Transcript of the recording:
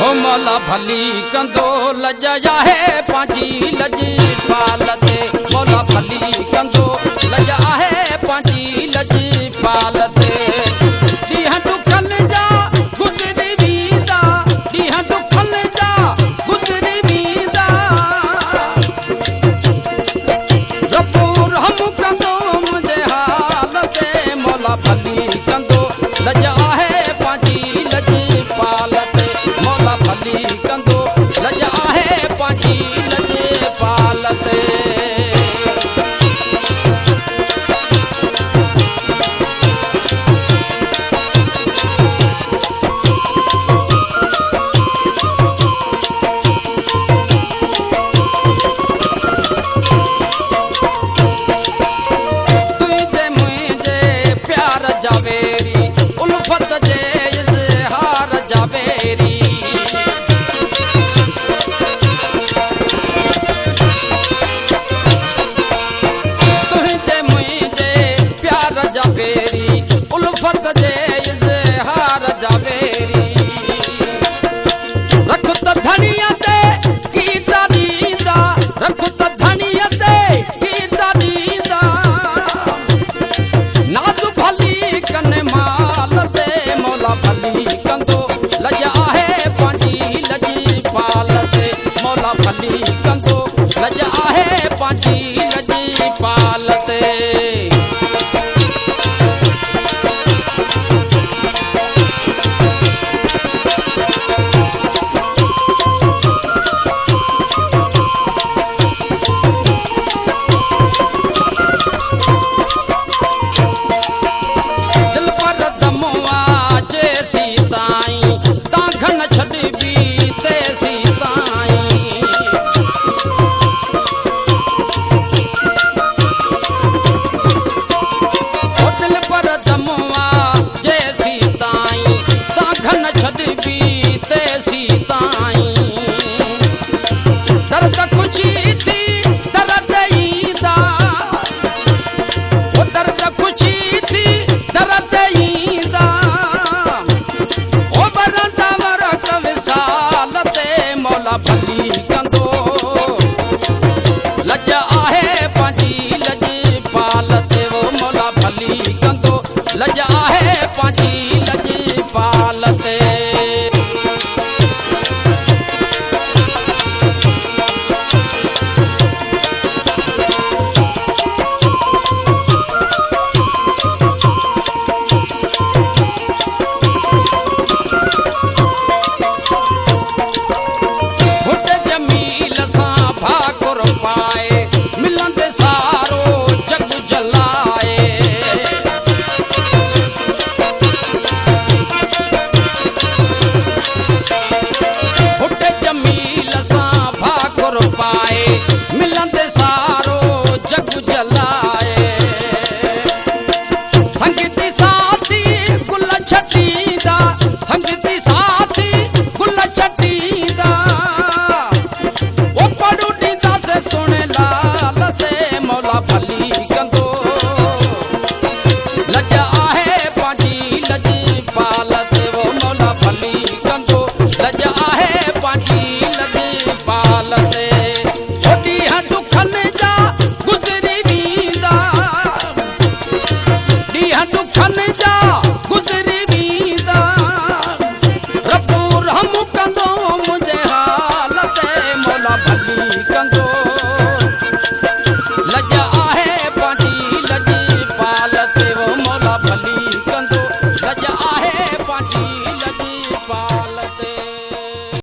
ओ मौला भली कंदो लॼया है पंहिंजी लॼी पाल ते मौला भली कंदो लॼा है पंहिंजी लॼी पाल ते ॾींहं दुखन जा गुज़री वेंदा ॾींहं दुखन जा गुज़री वेंदा रब्बो रहम कंदो मुंहिंजे हाल ते मौला भली कंदो लॼा है पंहिंजी लॼी पाल ते मौला भली कंदो लॼा है पंहिंजी लॼी पाल ते तुंहिंजे मुंहिंजे प्यार जा वेरी उल्फत जे इज़हार जा वेरी तुंहिंजे मुंहिंजे प्यार जा वेरी उल्फत जे इज़हार जा वेरी रख त धणीअ ते कीता ॾींदा रख त धणीअ ते कीता ॾींदा नाज़ भली कने माल ते मौला भली कंदो लॼा है पंहिंजी लॼी पाल ते मौला भली कंदो लॼा है पंहिंजी लॼी पाल ते दिल पर दमुआ जेसी ताईं तांखन छॾबी तेसी ताईं ओ दिल पर दमुआ जेसी ताईं तांखन छॾबी तेसी ताईं दर्द खुशी थी दर्द ईंदा ओ दर्द खुशी थी दर्द ईंदा ओ बरंदा वरक विसाल ते मौला भली कंदो लॼा है पंहिंजी लॼी पाल ते वो मौला भली कंदो लॼा है पंहिंजी लॼी पाल ते घुट जमील सां भाकुर पाए मिलंदे सारो जग जलाए घुट जमील सां भाकुर पाए